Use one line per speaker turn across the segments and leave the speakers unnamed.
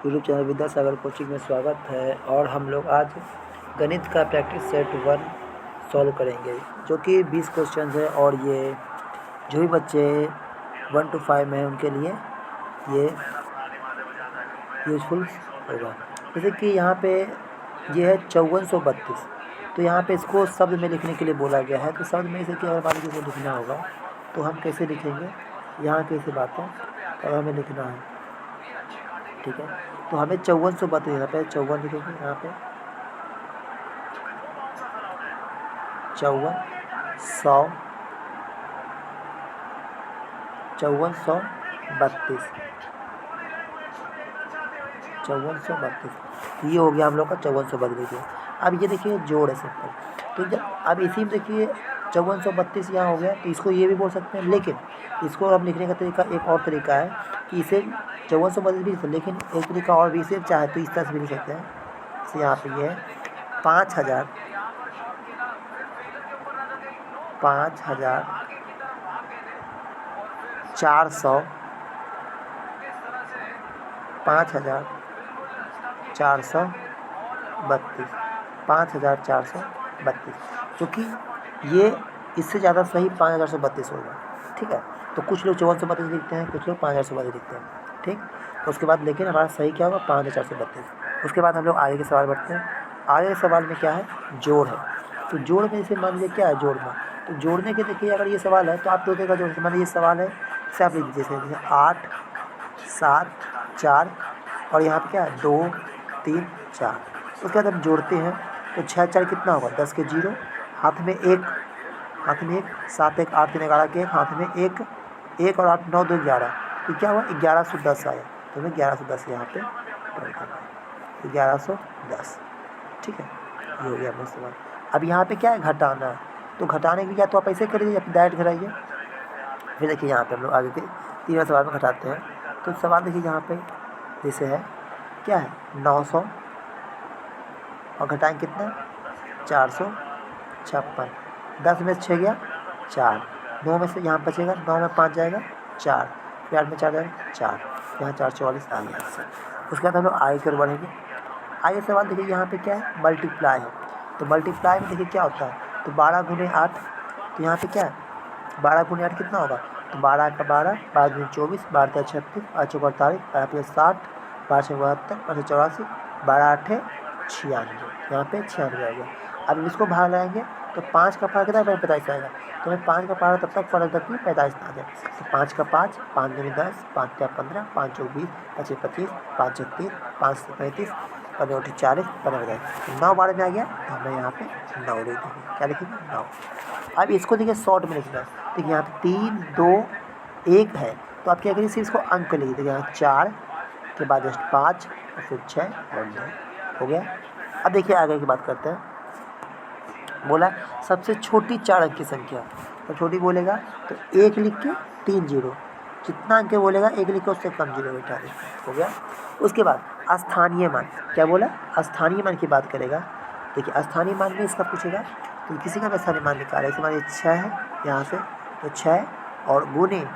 YouTube channel Vidyasagar coaching में स्वागत है। और हम लोग आज गणित का प्रैक्टिस सेट 1 सॉल्व करेंगे, जो कि 20 क्वेश्चन है। और ये जो भी बच्चे 1 to 5 में हैं उनके लिए ये यूज़फुल होगा। जैसे कि यहाँ पे ये है 5432, तो यहाँ पे इसको शब्द में लिखने के लिए बोला गया है। तो शब्द में जैसे कि अगर मान लीजिए लिखना होगा तो हम कैसे लिखेंगे, यहाँ कैसे बातें तो हमें लिखना है, ठीक है। तो हमें 5432 यहाँ पे 54 लिखेंगे, यहाँ पे 5432 ये हो गया हम लोग का 5432। अब ये देखिए जोड़ है सिंपल। तो जब अब इसी में देखिए 5432 यहाँ हो गया, तो इसको ये भी बोल सकते हैं, लेकिन इसको हम लिखने का तरीका एक और तरीका है कि इसे 5432 भी, लेकिन एक तरीका और भी, इसे चाहे तो इस तरह से भी लिख सकते हैं। जैसे यहाँ पे ये है 5432 क्योंकि ये इससे ज़्यादा सही 5432 होगा, ठीक है। तो कुछ लोग 5432 लिखते हैं, कुछ लोग 5432 लिखते हैं, ठीक। तो उसके बाद लेकिन हमारा सही क्या होगा, 5432। उसके बाद हम लोग आगे के सवाल बढ़ते हैं। आगे के सवाल में क्या है, जोड़ है। तो जोड़ में जैसे मान लीजिए क्या है जोड़ना, तो जोड़ने के देखिए अगर ये सवाल है तो आप दो का जोड़, मान लीजिए ये सवाल है, इसे आप लिख दीजिए जैसे 8 7 4 और यहाँ पे क्या है 2 3 4। उसके बाद हम जोड़ते हैं तो 6 4 कितना होगा 10 के 0, हाथ में 1 7 1 8 3 11 के 1, हाथ में 1 1 और 8 9 2 11, तो क्या हुआ 1110 आया। तो हमें 1110 यहाँ पे 1110, ठीक है। ये हो गया अपना सवाल। अब यहाँ पे क्या है घटाना है, तो घटाने के लिए तो आप ऐसे करिए या फिर डायरेक्ट घटाइए। फिर देखिए यहाँ पे हम लोग आगे के 3वें सवाल में घटाते हैं। तो सवाल देखिए यहाँ पे जैसे है क्या है 900 और घटाएंगे कितना 456, 10 में से 6 गया 4, 9 में से यहाँ बचेगा 9 में 5 जाएगा 4, फिर 8 में 4 जाएगा 4, यहाँ 444 आ गया आंसर। उसके बाद हम लोग आगे की ओर बढ़ेंगे। आगे सवाल देखिए यहाँ पे क्या है मल्टीप्लाई है। तो मल्टीप्लाई में देखिए क्या होता है, तो 12 गुने 8, तो यहाँ पे क्या है 12 गुने 8 कितना होगा, तो 12 का 12, 12 गुने 24, 12 का 36, 8 चौक 48, 12 पे 60, 12 छः 72, 12 84, 12 8 96, यहाँ पे 96 आ गया। अब इसको भाग लगाएंगे तो 5 का पारा कितना 45 आएगा, तो हमें 5 का पारा तब तक पढ़ा तक कि 45 आ जाए। तो 5 का 5, 5 दूनी 10, 5 का 15, 5 चौक 20, 5 छः 25, 5 छः 30, 5 से 35, 15 उठी 40, 15 बजाए 9 12 में आ गया। तो हमें यहाँ पे 9 लिख देंगे, क्या लिखेंगे 9। अब इसको देखिए शॉर्ट में लिखना, देखिए यहाँ पे 3 2 1 है, तो आप क्या करिए सिर्फ इसको अंक लिखिए। देखिए यहाँ 4 के बाद जस्ट 5 और फिर 6 और 9 हो गया। अब देखिए आगे की बात करते हैं। बोला सबसे छोटी 4 अंक की संख्या, तो छोटी बोलेगा तो 1 लिख के 3 0, जितना अंक बोलेगा 1 लिख के उससे कम 0 बैठा दे, हो गया। उसके बाद स्थानीय मान, क्या बोला स्थानीय मान की बात करेगा। देखिए स्थानीय मान में इसका पूछेगा, तो किसी का भी स्थानीय मान निकाले, जैसे मान 6 है यहाँ से, तो 6 और गुने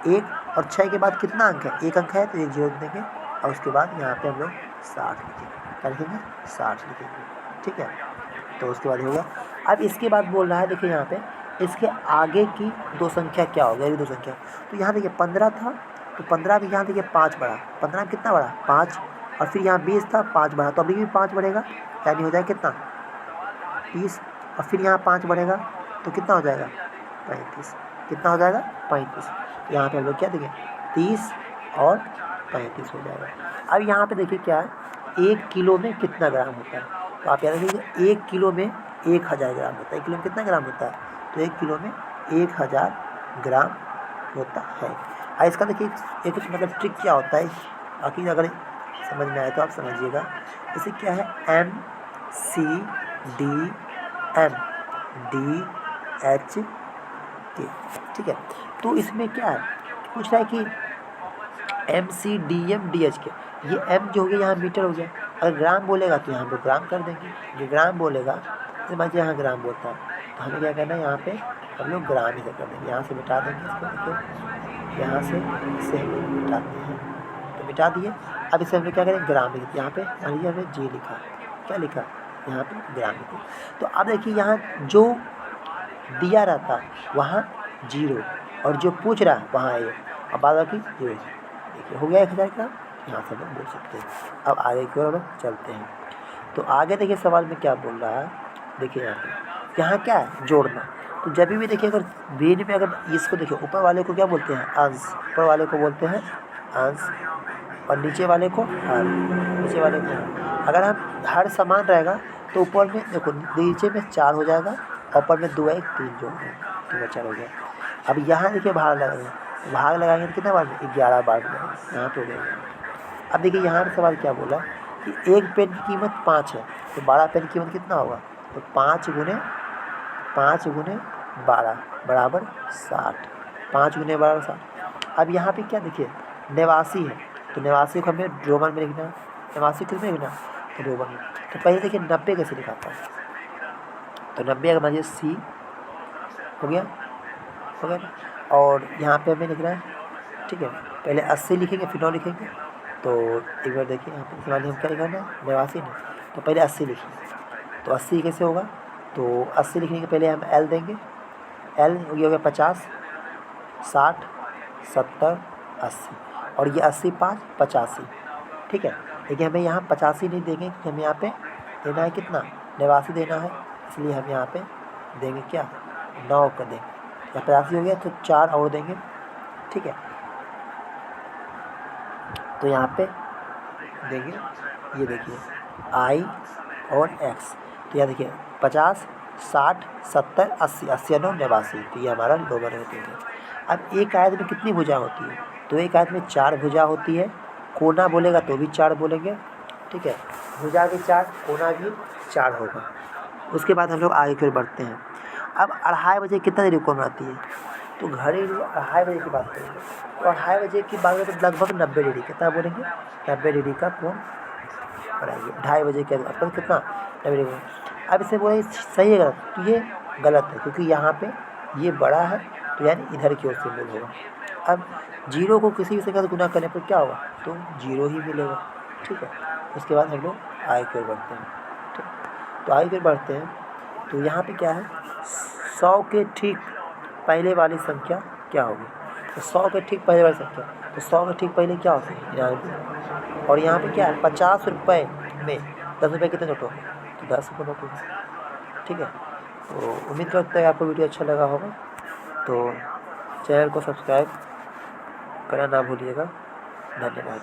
1 और 6 के बाद कितना अंक है 1 अंक है, तो 1 0 देंगे। और उसके बाद यहाँ पे हम लोग 60 लिखेंगे, क्या लिखेंगे 60 लिखेंगे, ठीक है। तो उसके बाद होगा। अब इसके बाद बोल रहा है देखिए यहाँ पे इसके आगे की 2 संख्या क्या हो गया, ये 2 संख्या। तो यहाँ देखिए 15 था, तो 15 भी यहाँ देखिए 5 बढ़ा, 15 में कितना बढ़ा 5, और फिर यहाँ 20 था 5 बढ़ा, तो अभी भी 5 बढ़ेगा, यानी हो जाएगा कितना 30, और फिर यहाँ 5 बढ़ेगा तो कितना हो जाएगा 35, कितना हो जाएगा 35। यहाँ पे हम लोग क्या देखें 30 और 35 हो जाएगा। अब यहाँ पे देखिए क्या है 1 किलो में कितना ग्राम होता है, तो आप याद रखिए 1 किलो में 1000 ग्राम होता है। 1 किलो में कितना ग्राम होता है, तो 1 किलो में 1000 ग्राम होता है। और इसका देखिए एक मतलब ट्रिक क्या होता है, बाकी अगर समझ में आए तो आप समझिएगा। जैसे क्या है MCDM DHK, ठीक है। तो इसमें क्या है पूछ रहा है कि MCDM DHK, ये M जो हो गया यहाँ मीटर हो गया, अगर ग्राम बोलेगा तो यहाँ पे ग्राम कर देंगे, जो ग्राम बोलेगा जैसे मान लीजिए यहाँ ग्राम बोलता है तो हमें क्या करना है यहाँ पे हम लोग ग्राम ही कर देंगे, यहाँ से मिटा देंगे इसको, देखो यहाँ से इसे हम लोग मिटाते हैं, तो मिटा दिए। अब इसे हमने क्या करें, ग्राम लिख दिया। यहाँ पे मान लीजिए हमने जी लिखा, क्या लिखा यहाँ पे, ग्राम लिखा। तो अब देखिए यहाँ जो दिया रहता वहाँ 0 और जो पूछ रहा है वहाँ 1 और बाद बाकी 0। देखिए हो गया 1000 ग्राम, यहाँ से हम लोग बोल सकते हैं। अब आगे की ओर हम लोग चलते हैं। तो आगे देखिए सवाल में क्या बोल रहा है, देखिए यहाँ क्या है, जोड़ना। तो जब भी देखिए अगर बीन में अगर इसको देखिए, ऊपर वाले को क्या बोलते हैं, अंश, ऊपर वाले को बोलते हैं अंश और नीचे वाले को हर, नीचे वाले को हर। अगर हम हर समान रहेगा तो ऊपर में देखो नीचे में 4 हो जाएगा, ऊपर में 2 1 3 जो है 2 4 हो गया। अब यहाँ देखिए भाग लगाएंगे, भाग लगाएंगे तो कितना बार में 11 बार में यहाँ पे हो गया। अब देखिए यहाँ पर सवाल क्या बोला कि एक पेन की कीमत 5 है, तो 12 पेन की कीमत कितना होगा, तो 5 गुने 12 बराबर 60, 5 गुने 12 60। अब यहाँ पे क्या देखिए 89 है, तो 89 को हमें रोमन में लिखना है, 89 किस में लिखना, तो रोमन में। तो पहले देखिए 90 कैसे लिखाता है, तो 90 अगर मान लीजिए सी हो गया ना, और यहाँ पे हमें लिखना है, ठीक है। पहले 80 लिखेंगे फिर 9 लिखेंगे। तो एक बार देखिए यहाँ पे मान लीजिए हम क्या लिखा ना 89 ने, तो पहले 80 लिखेंगे। तो 80 कैसे होगा, तो 80 लिखने के पहले हम एल देंगे, एल ये हो गया 50 60 70 80 और ये 80 5 85, ठीक है। देखिए हमें यहाँ 85 नहीं देंगे क्योंकि हमें यहाँ पे देना है कितना, 89 देना है, इसलिए हम यहाँ पे देंगे क्या 9 कर देंगे। या 85 हो गया तो 4 और देंगे, ठीक है। तो यहाँ पे देंगे, ये देखिए आई और एक्स, तो यहाँ देखिए 50 60 70 80 80 9 89, तो ये हमारा लोअर होती है। अब एक आयत में कितनी भुजा होती है, तो एक आयत में 4 भुजा होती है, कोना बोलेगा तो भी 4 बोलेंगे, ठीक है। भुजा भी 4 कोना भी 4 होगा। उसके बाद हम लोग आगे की ओर बढ़ते हैं। अब 2:30 बजे कितना देरी कोण आती है, तो घड़ीलू 2:30 बजे की बात करेंगे, तो 2:30 बजे की बात करें तो लगभग 90 डिग्री, कितना बोलेंगे 90 डिग्री का कोण बनाइए 2:30 बजे के अपन कितना 90 डिग्री। अब इसे बोले सही है गलत, तो ये गलत है क्योंकि यहाँ पे ये बड़ा है, तो यानी इधर की ओर से मूल होगा। अब 0 को किसी भी संख्या से गुना करने पर क्या होगा, तो 0 ही मिलेगा, ठीक है। उसके बाद हम लोग आगे की ओर बढ़ते हैं, ठीक। तो आगे की ओर बढ़ते हैं, तो यहाँ पे क्या है 100 के ठीक पहले वाली संख्या क्या होगी, तो 100 के ठीक पहले वाली संख्या, तो 100 के ठीक पहले क्या होती है 99। और यहाँ पे क्या है 50 रुपये में 10 रुपये कितने नोट होंगे, तो 10 रुपये नोट होंगे, ठीक है। तो उम्मीद करते हैं आपको वीडियो अच्छा लगा होगा, तो चैनल को सब्सक्राइब करना ना भूलिएगा। धन्यवाद।